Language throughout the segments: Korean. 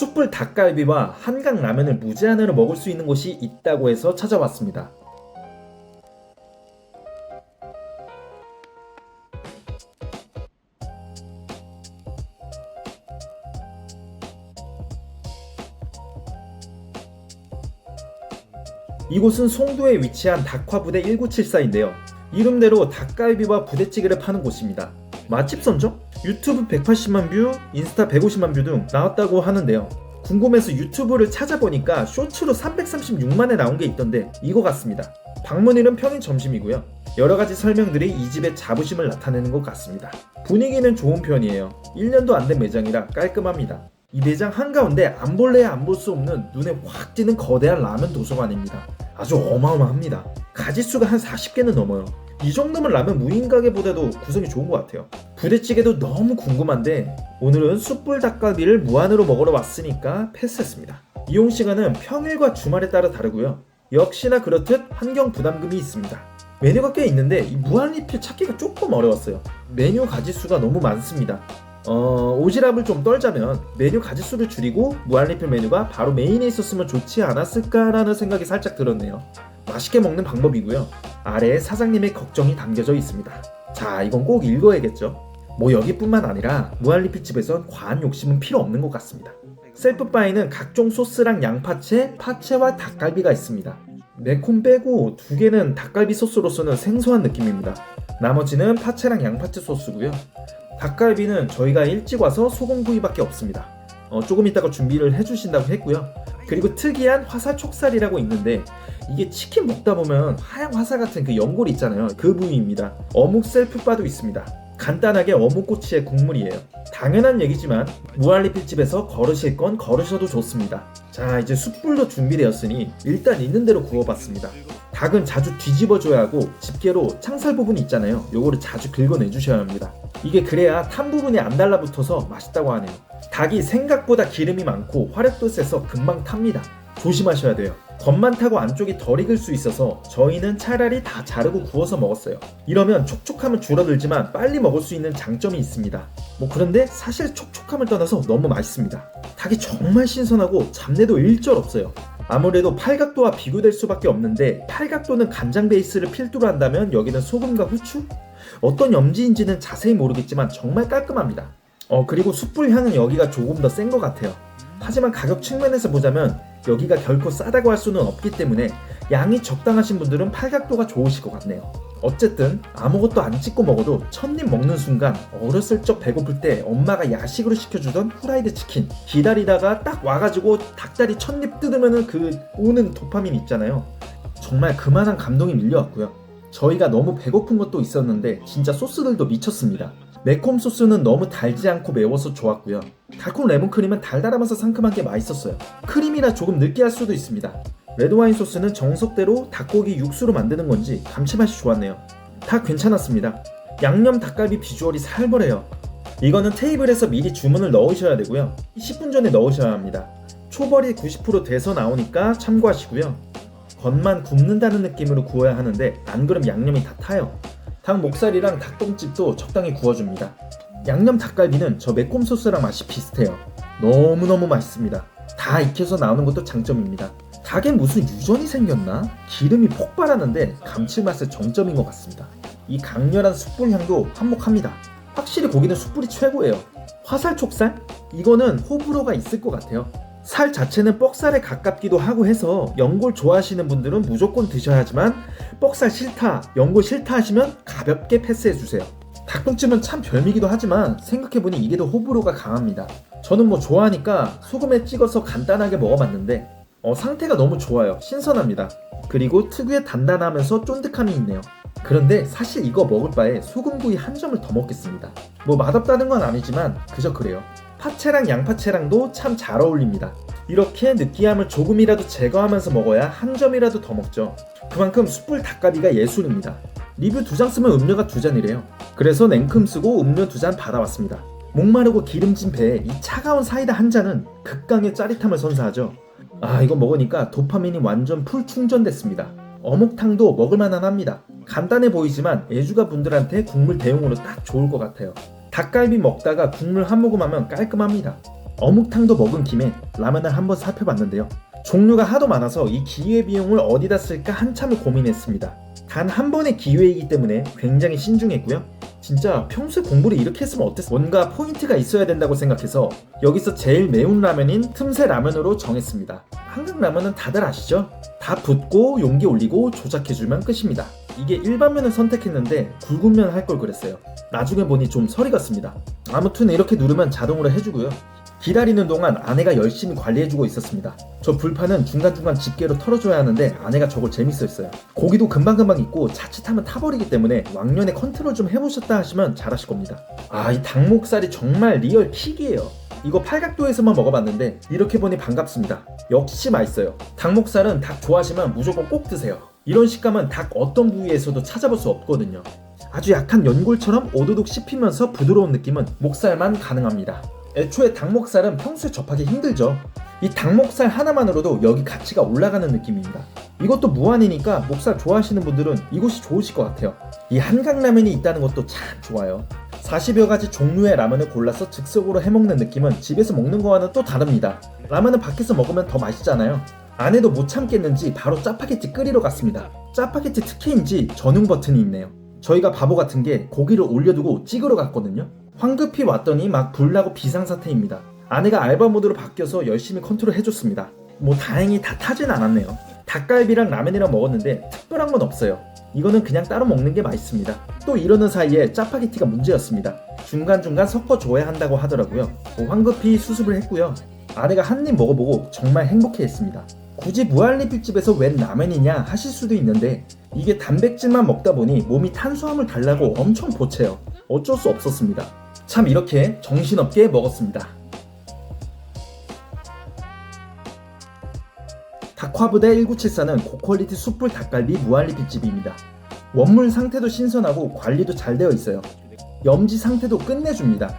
숯불 닭갈비와 한강 라면을 무제한으로 먹을 수 있는 곳이 있다고 해서 찾아왔습니다. 이곳은 송도에 위치한 닭화부대 1974인데요. 이름대로 닭갈비와 부대찌개를 파는 곳입니다. 맛집 선정? 유튜브 180만 뷰, 인스타 150만 뷰 등 나왔다고 하는데요. 궁금해서 유튜브를 찾아보니까 쇼츠로 336만에 나온 게 있던데 이거 같습니다. 방문일은 평일 점심이고요. 여러가지 설명들이 이 집의 자부심을 나타내는 것 같습니다. 분위기는 좋은 편이에요. 1년도 안 된 매장이라 깔끔합니다. 이 매장 한가운데 안 볼래야 안 볼 수 없는 눈에 확 띄는 거대한 라면 도서관입니다. 아주 어마어마합니다. 가짓수가 한 40개는 넘어요. 이 정도면 라면 무인 가게보다도 구성이 좋은 것 같아요. 부대찌개도 너무 궁금한데 오늘은 숯불 닭갈비를 무한으로 먹으러 왔으니까 패스했습니다. 이용 시간은 평일과 주말에 따라 다르고요. 역시나 그렇듯 환경 부담금이 있습니다. 메뉴가 꽤 있는데 이 무한 리필 찾기가 조금 어려웠어요. 메뉴 가짓수가 너무 많습니다. 오지랖을 좀 떨자면 메뉴 가짓수를 줄이고 무한리필 메뉴가 바로 메인에 있었으면 좋지 않았을까라는 생각이 살짝 들었네요. 맛있게 먹는 방법이고요. 아래에 사장님의 걱정이 담겨져 있습니다. 자, 이건 꼭 읽어야겠죠. 뭐 여기뿐만 아니라 무한리필집에선 과한 욕심은 필요 없는 것 같습니다. 셀프바에는 각종 소스랑 양파채, 파채와 닭갈비가 있습니다. 매콤 빼고 두 개는 닭갈비 소스로서는 생소한 느낌입니다. 나머지는 파채랑 양파채 소스고요. 닭갈비는 저희가 일찍 와서 소금구이밖에 없습니다. 조금 있다가 준비를 해주신다고 했고요. 그리고 특이한 화살 촉살이라고 있는데 이게 치킨 먹다 보면 하얀 화살 같은 그 연골이 있잖아요. 그 부위입니다. 어묵 셀프바도 있습니다. 간단하게 어묵꼬치의 국물이에요. 당연한 얘기지만 무한리필집에서 걸으실 건 걸으셔도 좋습니다. 자, 이제 숯불도 준비되었으니 일단 있는 대로 구워봤습니다. 닭은 자주 뒤집어줘야 하고 집게로 창살 부분이 있잖아요. 요거를 자주 긁어내주셔야 합니다. 이게 그래야 탄 부분이 안 달라붙어서 맛있다고 하네요. 닭이 생각보다 기름이 많고 화력도 세서 금방 탑니다. 조심하셔야 돼요. 겉만 타고 안쪽이 덜 익을 수 있어서 저희는 차라리 다 자르고 구워서 먹었어요. 이러면 촉촉함은 줄어들지만 빨리 먹을 수 있는 장점이 있습니다. 그런데 사실 촉촉함을 떠나서 너무 맛있습니다. 닭이 정말 신선하고 잡내도 일절 없어요. 아무래도 팔각도와 비교될 수밖에 없는데 팔각도는 간장 베이스를 필두로 한다면 여기는 소금과 후추? 어떤 염지인지는 자세히 모르겠지만 정말 깔끔합니다. 그리고 숯불 향은 여기가 조금 더 센 것 같아요. 하지만 가격 측면에서 보자면 여기가 결코 싸다고 할 수는 없기 때문에 양이 적당하신 분들은 팔각도가 좋으실 것 같네요. 어쨌든 아무것도 안 찍고 먹어도 첫입 먹는 순간 어렸을 적 배고플 때 엄마가 야식으로 시켜주던 후라이드 치킨 기다리다가 딱 와가지고 닭다리 첫입 뜯으면은 그 오는 도파민 있잖아요. 정말 그만한 감동이 밀려왔고요. 저희가 너무 배고픈 것도 있었는데 진짜 소스들도 미쳤습니다. 매콤 소스는 너무 달지 않고 매워서 좋았고요. 달콤 레몬크림은 달달하면서 상큼한 게 맛있었어요. 크림이라 조금 느끼할 수도 있습니다. 레드와인 소스는 정석대로 닭고기 육수로 만드는 건지 감칠맛이 좋았네요. 다 괜찮았습니다. 양념 닭갈비 비주얼이 살벌해요. 이거는 테이블에서 미리 주문을 넣으셔야 되고요. 10분 전에 넣으셔야 합니다. 초벌이 90% 돼서 나오니까 참고하시고요. 겉만 굽는다는 느낌으로 구워야 하는데 안 그럼 양념이 다 타요. 닭 목살이랑 닭똥집도 적당히 구워줍니다. 양념 닭갈비는 저 매콤 소스랑 맛이 비슷해요. 너무너무 맛있습니다. 다 익혀서 나오는 것도 장점입니다. 닭에 무슨 유전이 생겼나? 기름이 폭발하는데 감칠맛의 정점인 것 같습니다. 이 강렬한 숯불 향도 한몫합니다. 확실히 고기는 숯불이 최고예요. 화살 촉살? 이거는 호불호가 있을 것 같아요. 살 자체는 뻑살에 가깝기도 하고 해서 연골 좋아하시는 분들은 무조건 드셔야 하지만 뻑살 싫다, 연골 싫다 하시면 가볍게 패스해주세요. 닭똥집은 참 별미기도 하지만 생각해보니 이게 더 호불호가 강합니다. 저는 좋아하니까 소금에 찍어서 간단하게 먹어봤는데 상태가 너무 좋아요. 신선합니다. 그리고 특유의 단단하면서 쫀득함이 있네요. 그런데 사실 이거 먹을 바에 소금구이 한 점을 더 먹겠습니다. 맛없다는 건 아니지만 그저 그래요. 파채랑 양파채랑도 참 잘 어울립니다. 이렇게 느끼함을 조금이라도 제거하면서 먹어야 한 점이라도 더 먹죠. 그만큼 숯불 닭갈비가 예술입니다. 리뷰 2장 쓰면 음료가 2잔이래요. 그래서 냉큼 쓰고 음료 2잔 받아왔습니다. 목마르고 기름진 배에 이 차가운 사이다 한 잔은 극강의 짜릿함을 선사하죠. 이거 먹으니까 도파민이 완전 풀 충전됐습니다. 어묵탕도 먹을만한 합니다. 간단해 보이지만 애주가 분들한테 국물 대용으로 딱 좋을 것 같아요. 닭갈비 먹다가 국물 한 모금 하면 깔끔합니다. 어묵탕도 먹은 김에 라면을 한번 살펴봤는데요. 종류가 하도 많아서 이 기회비용을 어디다 쓸까 한참을 고민했습니다. 단 한 번의 기회이기 때문에 굉장히 신중했고요. 진짜 평소에 공부를 이렇게 했으면 어땠어? 뭔가 포인트가 있어야 된다고 생각해서 여기서 제일 매운 라면인 틈새 라면으로 정했습니다. 한국 라면은 다들 아시죠? 다 붓고 용기 올리고 조작해주면 끝입니다. 이게 일반면을 선택했는데 굵은 면 할 걸 그랬어요. 나중에 보니 좀 서리 같습니다. 아무튼 이렇게 누르면 자동으로 해주고요. 기다리는 동안 아내가 열심히 관리해주고 있었습니다. 저 불판은 중간중간 집게로 털어줘야 하는데 아내가 저걸 재밌어 했어요. 고기도 금방금방 익고 자칫하면 타버리기 때문에 왕년에 컨트롤 좀 해보셨다 하시면 잘하실 겁니다. 이 닭목살이 정말 리얼 킥이에요. 이거 팔각도에서만 먹어봤는데 이렇게 보니 반갑습니다. 역시 맛있어요. 닭목살은 닭 좋아하시면 무조건 꼭 드세요. 이런 식감은 닭 어떤 부위에서도 찾아볼 수 없거든요. 아주 약한 연골처럼 오도독 씹히면서 부드러운 느낌은 목살만 가능합니다. 애초에 닭목살은 평소에 접하기 힘들죠. 이 닭목살 하나만으로도 여기 가치가 올라가는 느낌입니다. 이것도 무한이니까 목살 좋아하시는 분들은 이곳이 좋으실 것 같아요. 이 한강라면이 있다는 것도 참 좋아요. 40여 가지 종류의 라면을 골라서 즉석으로 해먹는 느낌은 집에서 먹는 거와는 또 다릅니다. 라면은 밖에서 먹으면 더 맛있잖아요. 아내도 못 참겠는지 바로 짜파게티 끓이러 갔습니다. 짜파게티 특혜인지 전용 버튼이 있네요. 저희가 바보 같은 게 고기를 올려두고 찍으러 갔거든요. 황급히 왔더니 막 불나고 비상사태입니다. 아내가 알바 모드로 바뀌어서 열심히 컨트롤 해줬습니다. 뭐 다행히 다 타진 않았네요. 닭갈비랑 라면이랑 먹었는데 특별한 건 없어요. 이거는 그냥 따로 먹는 게 맛있습니다. 또 이러는 사이에 짜파게티가 문제였습니다. 중간중간 섞어줘야 한다고 하더라고요. 황급히 수습을 했고요. 아내가 한 입 먹어보고 정말 행복해했습니다. 굳이 무한리필집에서 웬 라면이냐 하실 수도 있는데 이게 단백질만 먹다 보니 몸이 탄수화물 달라고 엄청 보채요. 어쩔 수 없었습니다. 참 이렇게 정신없게 먹었습니다. 닭화부대 1974는 고퀄리티 숯불 닭갈비 무한리필집입니다. 원물 상태도 신선하고 관리도 잘 되어 있어요. 염지 상태도 끝내줍니다.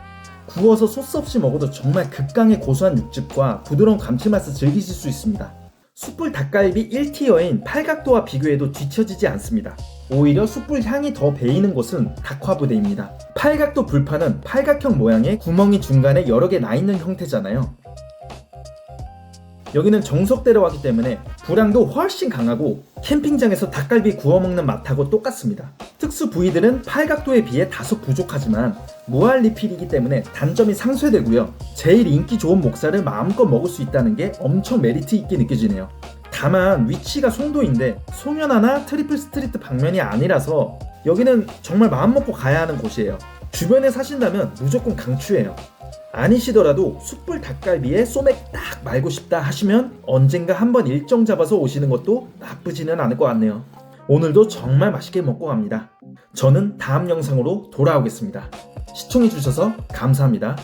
구워서 소스 없이 먹어도 정말 극강의 고소한 육즙과 부드러운 감칠맛을 즐기실 수 있습니다. 숯불 닭갈비 1티어인 팔각도와 비교해도 뒤처지지 않습니다. 오히려 숯불 향이 더 배이는 곳은 닭화부대입니다. 팔각도 불판은 팔각형 모양의 구멍이 중간에 여러 개 나있는 형태잖아요. 여기는 정석대로 하기 때문에 불향도 훨씬 강하고 캠핑장에서 닭갈비 구워먹는 맛하고 똑같습니다. 특수 부위들은 팔각도에 비해 다소 부족하지만 무한리필이기 때문에 단점이 상쇄되고요. 제일 인기 좋은 목살을 마음껏 먹을 수 있다는 게 엄청 메리트 있게 느껴지네요. 다만 위치가 송도인데 송현아나 트리플 스트리트 방면이 아니라서 여기는 정말 마음먹고 가야 하는 곳이에요. 주변에 사신다면 무조건 강추해요. 아니시더라도 숯불 닭갈비에 소맥 딱 말고 싶다 하시면 언젠가 한번 일정 잡아서 오시는 것도 나쁘지는 않을 것 같네요. 오늘도 정말 맛있게 먹고 갑니다. 저는 다음 영상으로 돌아오겠습니다. 시청해주셔서 감사합니다.